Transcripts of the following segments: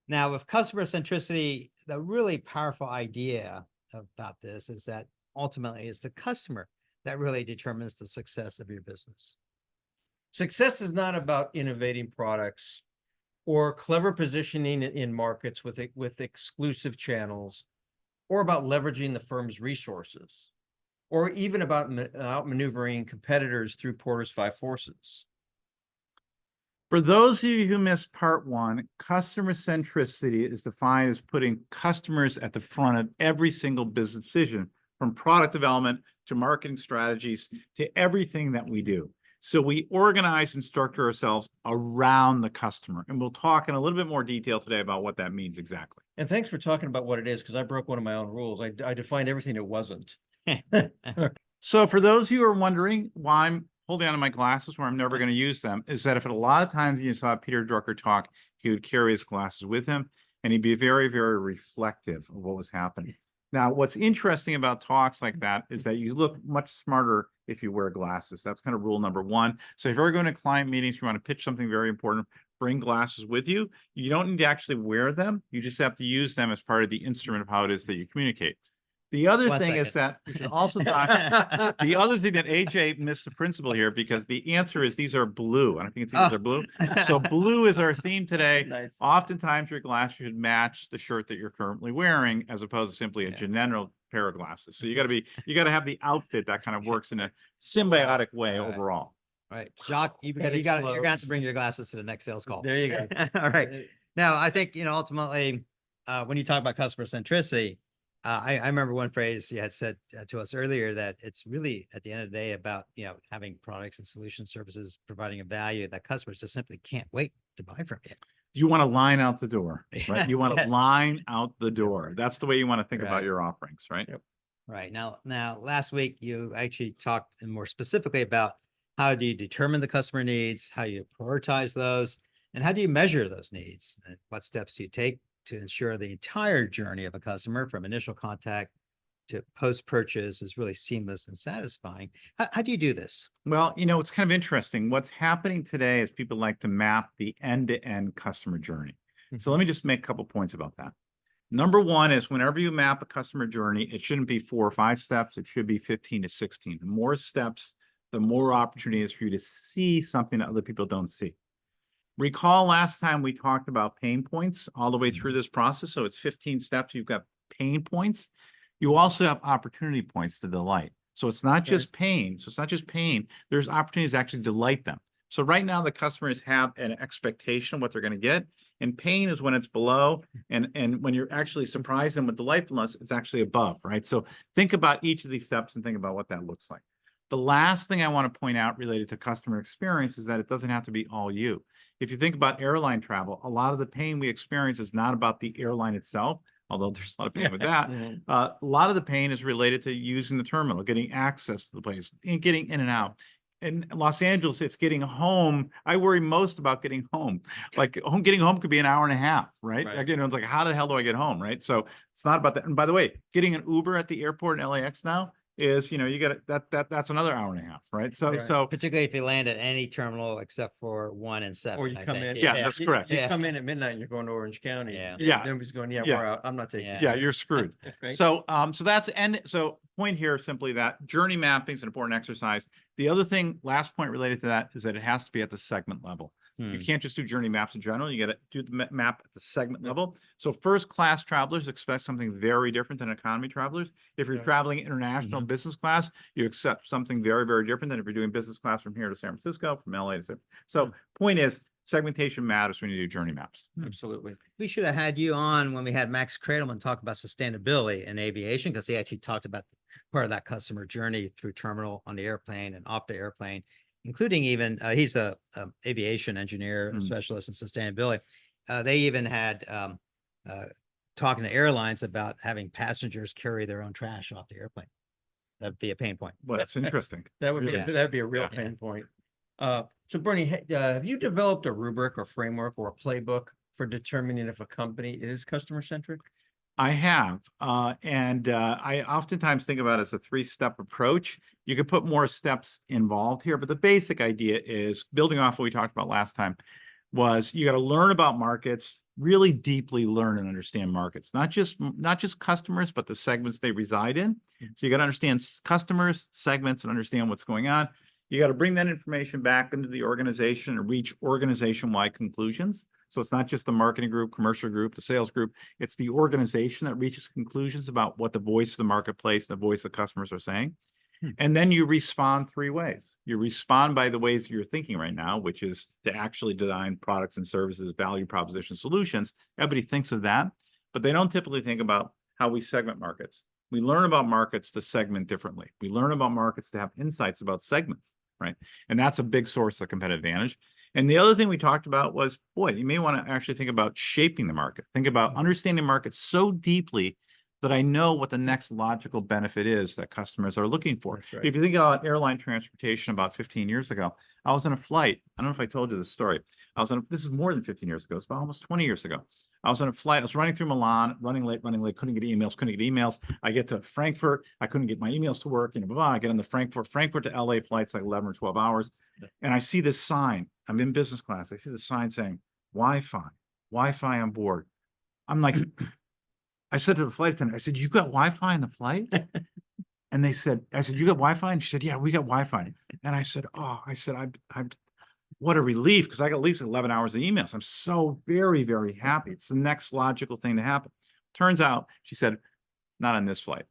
Now, with customer centricity, the really powerful idea about this is that ultimately it's the customer that really determines the success of your business. Success is not about innovating products or clever positioning in markets with exclusive channels, or about leveraging the firm's resources, or even about outmaneuvering competitors through Porter's 5 forces. For those of you who missed part one, customer centricity is defined as putting customers at the front of every single business decision, from product development to marketing strategies to everything that we do. So we organize and structure ourselves around the customer. And we'll talk in a little bit more detail today about what that means exactly. And thanks for talking about what it is, because I broke one of my own rules. I defined everything it wasn't. So for those of you who are wondering why I'm holding on to my glasses where I'm never going to use them, is that if at a lot of times you saw Peter Drucker talk, he would carry his glasses with him and he'd be very, very reflective of what was happening. Now, what's interesting about talks like that is that you look much smarter if you wear glasses. That's kind of rule number one. So if you're going to client meetings, you want to pitch something very important, bring glasses with you. You don't need to actually wear them. You just have to use them as part of the instrument of how it is that you communicate. The other thing is that you should also talk. The other thing that AJ missed the principle here, because the answer is these are blue. I don't think these are blue. So blue is our theme today. Nice. Oftentimes your glasses should match the shirt that you're currently wearing, as opposed to simply a general pair of glasses. So you got to have the outfit that kind of works in a symbiotic way overall. Right. Jacque, you're going to have to bring your glasses to the next sales call. There you go. All right. Now, I think, ultimately, when you talk about customer centricity, I remember one phrase you had said to us earlier, that it's really at the end of the day about, having products and solution services providing a value that customers just simply can't wait to buy from you. You want to line out the door, right? You want to Yes. line out the door. That's the way you want to think about your offerings, right? Yep. Right. Now, last week, you actually talked more specifically about how do you determine the customer needs, how you prioritize those, and how do you measure those needs, and what steps do you take to ensure the entire journey of a customer from initial contact to post-purchase is really seamless and satisfying. How do you do this? Well, it's kind of interesting. What's happening today is people like to map the end-to-end customer journey. So let me just make a couple points about that. Number one is whenever you map a customer journey, it shouldn't be 4 or 5 steps. It should be 15 to 16. The more steps, the more opportunity is for you to see something that other people don't see. Recall last time we talked about pain points all the way through this process. So it's 15 steps. You've got pain points. You also have opportunity points to delight. So it's not just pain. So it's not just pain. There's opportunities to actually delight them. So right now the customers have an expectation of what they're going to get. And pain is when it's below. And when you're actually surprised them with delightfulness, it's actually above, right? So think about each of these steps and think about what that looks like. The last thing I want to point out related to customer experience is that it doesn't have to be all you. If you think about airline travel, a lot of the pain we experience is not about the airline itself, although there's a lot of pain with that. A lot of the pain is related to using the terminal, getting access to the place, and getting in and out. In Los Angeles, it's getting home. I worry most about getting home. Like getting home could be an hour and a half, right? Again, it's like, how the hell do I get home, right? So it's not about that. And by the way, getting an Uber at the airport in LAX now is, you got that's another hour and a half, right? So particularly if you land at any terminal except for 1 and 7. Or you come in. Yeah, that's correct. You come in at midnight and you're going to Orange County. Yeah. Nobody's going, we're out. I'm not taking it. Yeah, you're screwed. Right? So point here simply that journey mapping is an important exercise. The other thing, last point related to that, is that it has to be at the segment level. You can't just do journey maps in general. You got to do the map at the segment level. So first class travelers expect something very different than economy travelers. If you're traveling international business class, you accept something very, very different than if you're doing business class from here to San Francisco, from LA to San Francisco. So point is, segmentation matters when you do journey maps. Absolutely. We should have had you on when we had Max Cradleman talk about sustainability in aviation, because he actually talked about part of that customer journey through terminal on the airplane and off the airplane, including even he's a aviation engineer, a specialist in sustainability. They even had talking to airlines about having passengers carry their own trash off the airplane. That'd be a pain point. Well, that's interesting. That would be that'd be a real pain point. So Bernie, have you developed a rubric or framework or a playbook for determining if a company is customer centric? I have, and I oftentimes think about it as a 3-step approach. You could put more steps involved here, but the basic idea is building off what we talked about last time. was you got to learn about markets, really deeply learn and understand markets, not just customers, but the segments they reside in. So you got to understand customers, segments, and understand what's going on. You got to bring that information back into the organization and reach organization-wide conclusions. So it's not just the marketing group, commercial group, the sales group. It's the organization that reaches conclusions about what the voice of the marketplace, the voice of customers are saying. And then you respond three ways. You respond by the ways you're thinking right now, which is to actually design products and services, value proposition solutions. Everybody thinks of that, but they don't typically think about how we segment markets. We learn about markets to segment differently. We learn about markets to have insights about segments, right? And that's a big source of competitive advantage. And the other thing we talked about was, boy, you may want to actually think about shaping the market. Think about understanding markets so deeply that I know what the next logical benefit is that customers are looking for. Right. If you think about airline transportation about 15 years ago, I was on a flight. I don't know if I told you this story. This is more than 15 years ago. It's about almost 20 years ago. I was on a flight. I was running through Milan, running late, couldn't get emails. I get to Frankfurt. I couldn't get my emails to work. I get on the Frankfurt to LA flights, like 11 or 12 hours. And I see this sign. I'm in business class. I see the sign saying Wi-Fi on board. I'm like, I said to the flight attendant, I said, you got Wi-Fi on the flight? And I said, you got Wi-Fi? And she said, yeah, we got Wi-Fi. And I said, I'm what a relief, because I got at least 11 hours of emails. I'm so very, very happy. It's the next logical thing to happen. Turns out, she said, not on this flight.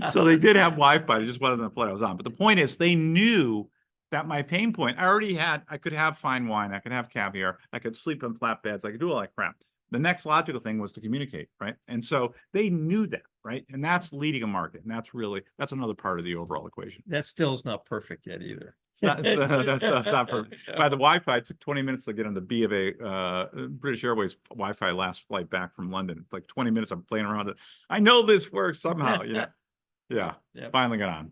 So they did have Wi-Fi. It just wasn't the flight I was on. But the point is, they knew that my pain point, I could have fine wine. I could have caviar. I could sleep on flat beds. I could do all that crap. The next logical thing was to communicate, right? And so they knew that, right? And that's leading a market. And that's another part of the overall equation. That still is not perfect yet either. That's not perfect. By the Wi-Fi, it took 20 minutes to get on the B of A, British Airways Wi-Fi last flight back from London. It's like 20 minutes I'm playing around it. I know this works somehow. Yeah. Finally got on.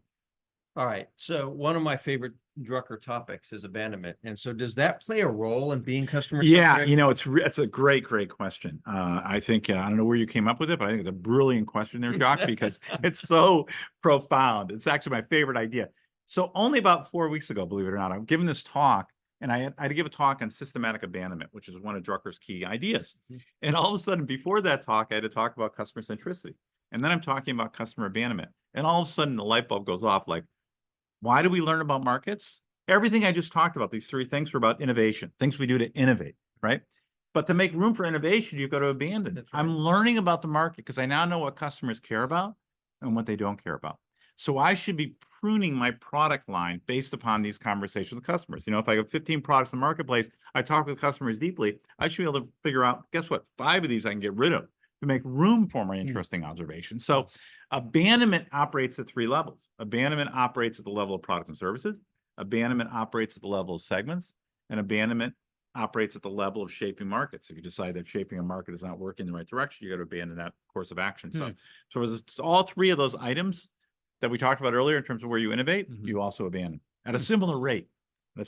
All right. So one of my favorite Drucker topics is abandonment. And so does that play a role in being customer centric? Yeah, it's a great question. I think, I don't know where you came up with it, but I think it's a brilliant question there, Jacque, because it's so profound. It's actually my favorite idea. So only about 4 weeks ago, believe it or not, I'm giving this talk, and I had to give a talk on systematic abandonment, which is one of Drucker's key ideas. And all of a sudden, before that talk, I had to talk about customer centricity. And then I'm talking about customer abandonment. And all of a sudden, the light bulb goes off like, why do we learn about markets? Everything I just talked about, these three things, are about innovation, things we do to innovate, right? But to make room for innovation, you've got to abandon it. Right. I'm learning about the market because I now know what customers care about and what they don't care about. So I should be pruning my product line based upon these conversations with customers. If I have 15 products in the marketplace, I talk with customers deeply, I should be able to figure out, guess what, 5 of these I can get rid of to make room for my interesting observation. So abandonment operates at 3 levels. Abandonment operates at the level of products and services. Abandonment operates at the level of segments, and abandonment operates at the level of shaping markets. If you decide that shaping a market is not working in the right direction, you got to abandon that course of action. So it's all 3 of those items that we talked about earlier in terms of where you innovate, you also abandon at a similar rate. I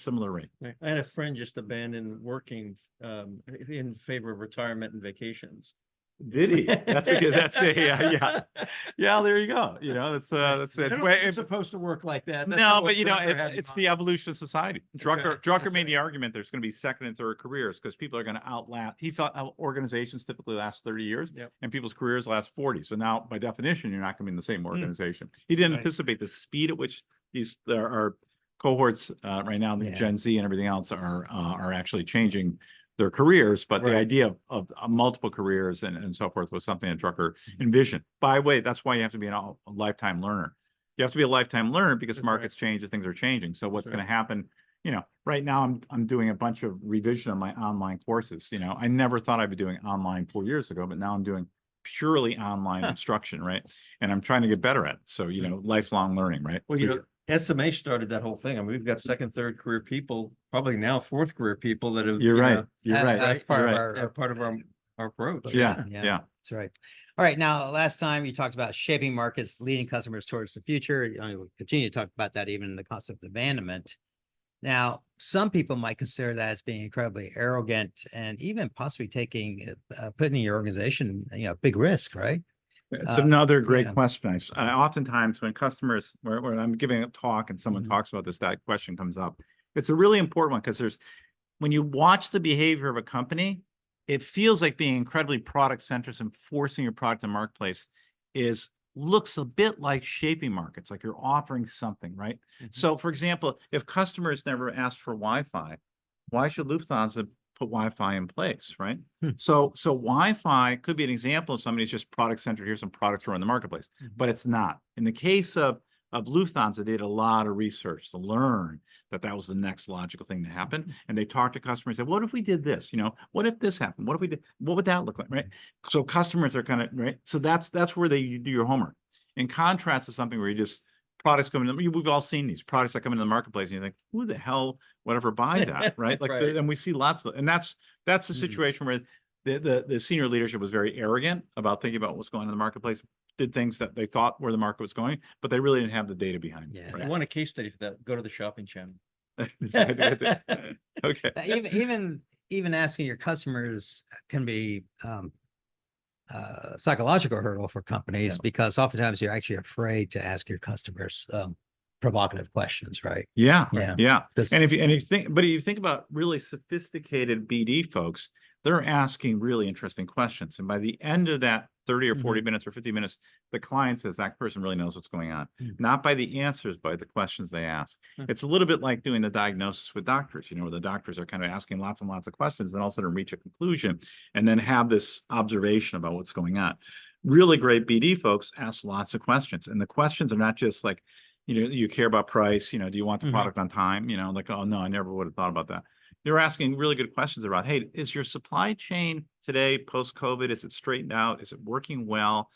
had a friend just abandon working in favor of retirement and vacations. Did he? Yeah. There you go. That's it. It's supposed to work like that. That's no, but it's the evolution of society. Drucker made the argument there's going to be second and third careers because people are going to outlast. He thought organizations typically last 30 years and people's careers last 40. So now, by definition, you're not going to be in the same organization. He didn't anticipate the speed at which there are cohorts right now, the Gen Z and everything else are actually changing their careers, but the idea of multiple careers and so forth was something that Drucker envisioned. By the way, that's why you have to be a lifetime learner. You have to be a lifetime learner because markets change and things are changing. So what's going to happen, right now I'm doing a bunch of revision on my online courses. I never thought I'd be doing online 4 years ago, but now I'm doing purely online instruction, right? And I'm trying to get better at it. So, lifelong learning, right? Well, SMA started that whole thing. I mean, we've got second, third career people, probably now fourth career people that have. You're right. That's part of our approach. Yeah. That's right. All right. Now, last time you talked about shaping markets, leading customers towards the future. We'll continue to talk about that even in the concept of abandonment. Now, some people might consider that as being incredibly arrogant and even possibly putting your organization, big risk, right? It's another great question. Oftentimes when customers, when I'm giving a talk and someone talks about this, that question comes up. It's a really important one because when you watch the behavior of a company, it feels like being incredibly product centric and forcing your product to marketplace looks a bit like shaping markets, like you're offering something, right? So for example, if customers never ask for Wi-Fi, why should Lufthansa put Wi-Fi in place, right? So Wi-Fi could be an example of somebody's just product centered. Here's some products thrown in the marketplace, but it's not. In the case of Lufthansa, they did a lot of research to learn that was the next logical thing to happen. And they talked to customers and said, what if we did this? You know, what if this happened? What if we did, what would that look like, right? So customers are kind of, right? So that's where you do your homework. In contrast to something where you just, products come in, we've all seen these products that come into the marketplace and you think, who the hell would ever buy that, right? Like, Right. and we see lots of, and that's the situation where the senior leadership was very arrogant about thinking about what's going on in the marketplace, did things that they thought where the market was going, but they really didn't have the data behind it. Yeah. If you want a case study for that, go to the shopping channel. Okay. Even asking your customers can be psychological hurdle for companies because oftentimes you're actually afraid to ask your customers provocative questions, right? Yeah. Yeah. Yeah. This- And if you think about really sophisticated BD folks, they're asking really interesting questions. And by the end of that 30 or 40 minutes or 50 minutes, the client says that person really knows what's going on, not by the answers, by the questions they ask. It's a little bit like doing the diagnosis with doctors, you know, where the doctors are kind of asking lots and lots of questions and all of a sudden reach a conclusion and then have this observation about what's going on. Really great BD folks ask lots of questions. And the questions are not just like, you know, you care about price, you know, do you want the product on time? You know, like, oh no, I never would have thought about that. They're asking really good questions about, hey, is your supply chain today post-COVID, is it straightened out? Is it working well?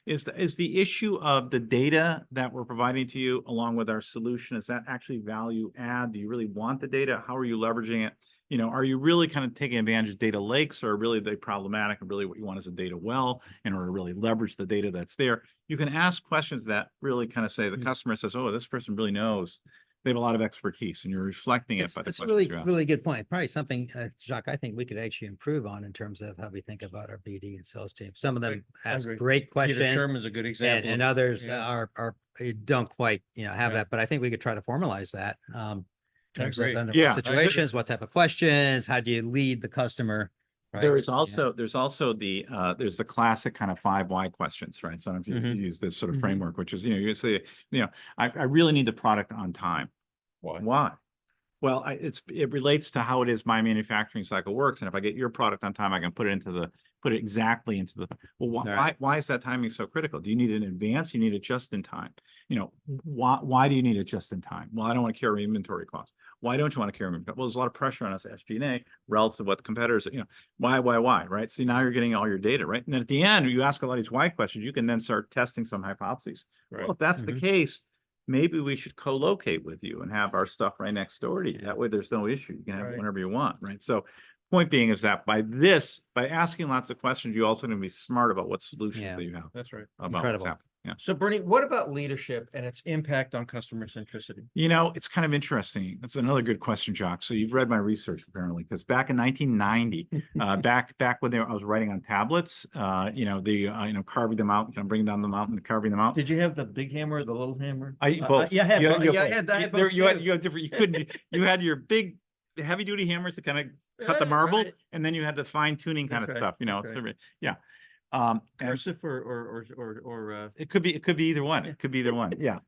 Is the issue of the data that we're providing to you along with our solution, is that actually value add? Do you really want the data? How are you leveraging it? You know, are you really kind of taking advantage of data lakes, or are really they problematic and really what you want is a data well in order to really leverage the data that's there? You can ask questions that really kind of say the customer says, oh, this person really knows. They have a lot of expertise and you're reflecting it by the That's a questions really, you ask. really good point. Probably something, Jacque, I think we could actually improve on in terms of how we think about our BD and sales team. Some of them ask agree. great Peter questions Sherman's a good example. and others Yeah. are don't quite, you know, have Yeah. that, but I think we could try to formalize that. In terms of agree. under Yeah, I what agree. situations, what type of questions, how do you lead the customer? Right? There is Yeah. also there's the classic kind of 5 why questions, right? So if you use this sort of framework, which is, you know, you say, you know, I really need the product on time. Why? Well, it relates to how it is my manufacturing cycle works. And if I get your product on time, I can put it exactly into the, well, Right. why is that timing so critical? Do you need it in advance? You need it just in time. You know, why do you need it just in time? Well, I don't want to carry inventory costs. Why don't you want to carry inventory? Well, there's a lot of pressure on us at SG&A relative to what the competitors, you know, why, right? So now you're getting all your data, right? And then at the end, you ask a lot of these why questions, you can then start testing some hypotheses. Right. Well, if that's the case, maybe we should co-locate with you and have our stuff right next door to you. That way there's no issue. You can have it whenever you want, right? So point being is that by asking lots of questions, you also going to be smart about what solutions that you have That's right. about Incredible. what's happening. Yeah. So Bernie, what about leadership and its impact on customer centricity? You know, it's kind of interesting. That's another good question, Jacque. So you've read my research apparently, because back in 1990, back when I was writing on tablets, you know, carving them out, you know, bringing down the mountain and carving them out. Did you have the big hammer or the little hammer? Both. Yeah, I had You both. had Yeah, I both. had that. You had different. You had your big heavy duty hammers to kind of cut the marble, and then you had the fine tuning kind of stuff. You know, yeah. Cursive or it could be either one. It could be either one. Yeah.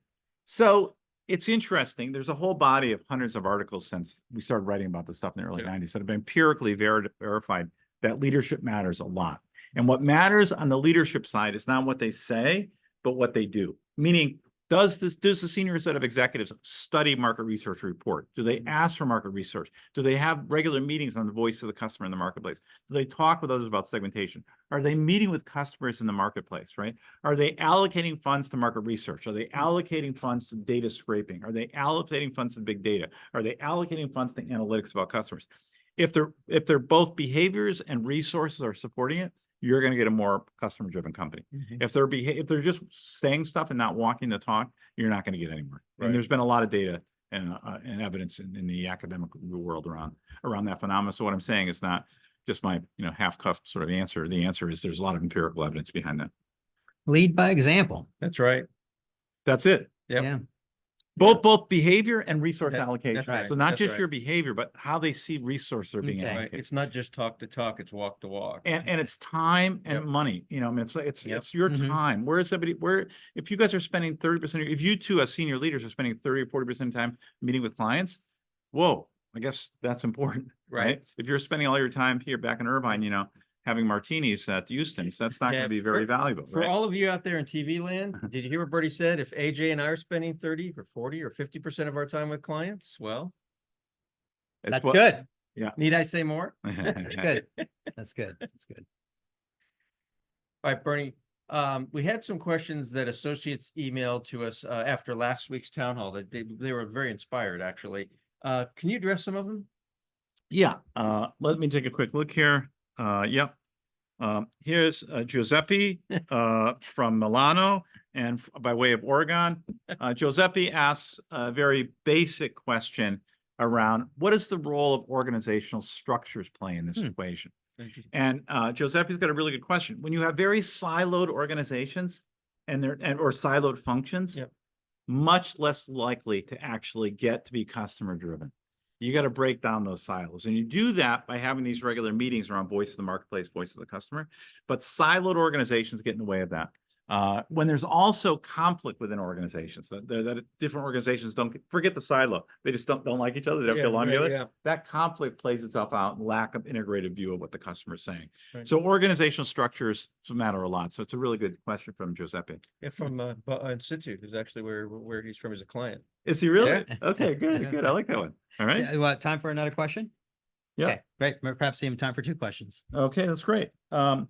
So it's interesting. There's a whole body of hundreds of articles since we started writing about this stuff in the early 90s that have been empirically verified that leadership matters a lot. And what matters on the leadership side is not what they say, but what they do. Meaning, does the senior set of executives study market research report? Do they ask for market research? Do they have regular meetings on the voice of the customer in the marketplace? Do they talk with others about segmentation? Are they meeting with customers in the marketplace, right? Are they allocating funds to market research? Are they allocating funds to data scraping? Are they allocating funds to big data? Are they allocating funds to analytics about customers? If they're both behaviors and resources are supporting it, you're going to get a more customer-driven company. If they're just saying stuff and not walking the talk, you're not going to get anywhere. Right. And there's been a lot of data and evidence in the academic world around that phenomenon. So what I'm saying is not just my half-cuffed sort of answer. The answer is there's a lot of empirical evidence behind that. Lead by example. That's right. That's it. Yep. Yeah. Both behavior and resource That- allocation. that's right, So not that's just right. your behavior, but how they see resources are being Okay. Right, allocated. it's not just talk to talk, it's walk to walk. And it's time and Yep. money, you know, I mean, it's Yep. it's your Mhm. time. Where is somebody, if you guys are spending 30%, if you two as senior leaders are spending 30 or 40% of time meeting with clients, whoa, I guess that's important, Right. right? If you're spending all your time here back in Irvine, you know, having martinis at Houston's, that's not Yeah, going to be very valuable, For right? all of you out there in TV land, did you hear what Bernie said? If AJ and I are spending 30 or 40 or 50% of our time with clients, well, It's That's what- good. need I say more? That's good. That's good. That's good. All right, Bernie, we had some questions that associates emailed to us after last week's town hall that they were very inspired, actually. Can you address some of them? Yeah, let me take a quick look here. Yep. Here's Giuseppe from Milano and by way of Oregon. Giuseppe asks a very basic question around what is the role of organizational structures play in this equation? And Giuseppe's got a really good question. When you have very siloed organizations or siloed functions, Yep. much less likely to actually get to be customer driven. You got to break down those silos. And you do that by having these regular meetings around voice of the marketplace, voice of the customer. But siloed organizations get in the way of that. When there's also conflict within organizations, that different organizations don't forget the silo. They just don't like each other. They don't get along together. Yeah. That conflict plays itself out in lack of integrated view of what the customer is saying. Right. So organizational structures matter a lot. So it's a really good question from Giuseppe. Yeah, from Institute is actually where he's from as a client. Is he really? Yeah. Okay, good, good. I like that one. All right. Yeah, what, time for another question? Yeah. Okay, great. Perhaps even time for 2 questions. Okay, that's great. So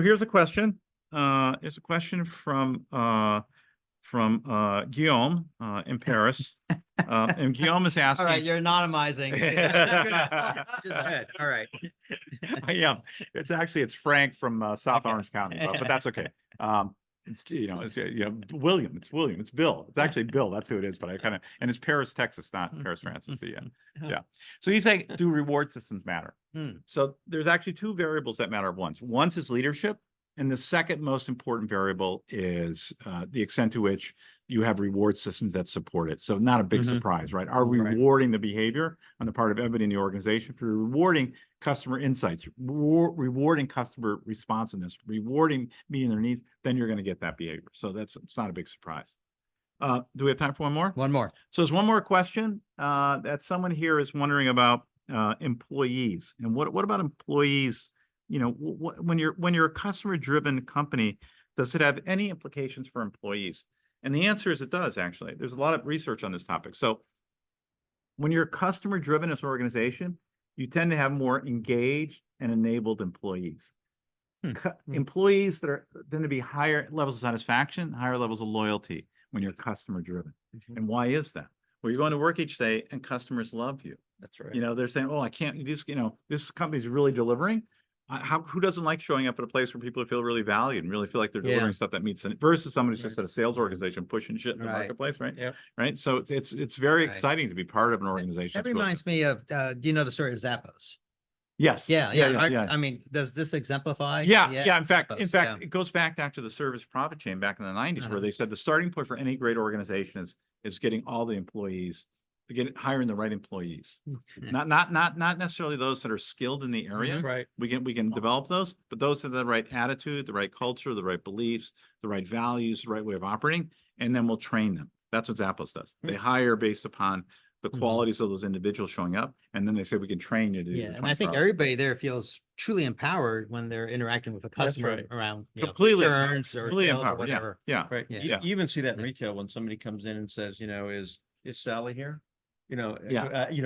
here's a question. It's a question from Guillaume in Paris. And Guillaume is All asking. right, you're anonymizing. Just good. All right. Yeah, it's Frank from South Orange County, but that's okay. It's William. It's William. It's Bill. It's actually Bill. That's who it is. But and it's Paris, Texas, not Paris, France. It's the yeah. So he's saying, do reward systems matter? So there's actually 2 variables that matter at once. One is leadership, and the second most important variable is the extent to which you have reward systems that support it. So not a big surprise, right? Are we rewarding the behavior on the part of everybody in the organization? If you're rewarding customer insights, rewarding customer responsiveness, rewarding meeting their needs, then you're going to get that behavior. So it's not a big surprise. Do we have time for one more? One more. So there's one more question that someone here is wondering about employees. And what about employees? You know, when you're a customer-driven company, does it have any implications for employees? And the answer is it does, actually. There's a lot of research on this topic. So when you're customer-driven as an organization, you tend to have more engaged and enabled employees. Employees that tend to be higher levels of satisfaction, higher levels of loyalty when you're customer-driven. And why is that? Well, you're going to work each day and customers love you. That's right. You know, they're saying, oh, I can't, this company's really delivering. Who doesn't like showing up at a place where people feel really valued and really feel like they're delivering stuff that meets versus somebody's just at a sales organization pushing shit in the marketplace, right? Yeah. Right. So it's very exciting to be part of an organization. That reminds me of, do you know the story of Zappos? Yes. Yeah. Yeah. I mean, does this exemplify? Yeah. In fact, Zappos, it goes back to the service profit chain back in the 90s where they said the starting point for any great organization is getting all the employees to hiring the right employees, not necessarily those that are skilled in the area. Right. We can develop those, but those that have the right attitude, the right culture, the right beliefs, the right values, the right way of operating, and then we'll train them. That's what Zappos does. They hire based upon the qualities of those individuals showing up, and then they say we can train you to do Yeah, the and I think 24 hours. everybody there feels truly empowered when they're interacting with a customer right. around Completely returns or completely sales or empowered. whatever. Yeah. Right. Yeah. You even see that in retail when somebody comes in and says, is Sally here?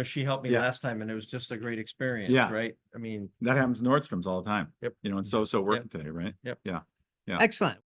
She helped me last time and it was just a great experience. Yeah. Right. I mean, That happens in Nordstrom's all the time. Yep. And so working today, right? Yep. Yeah. Excellent.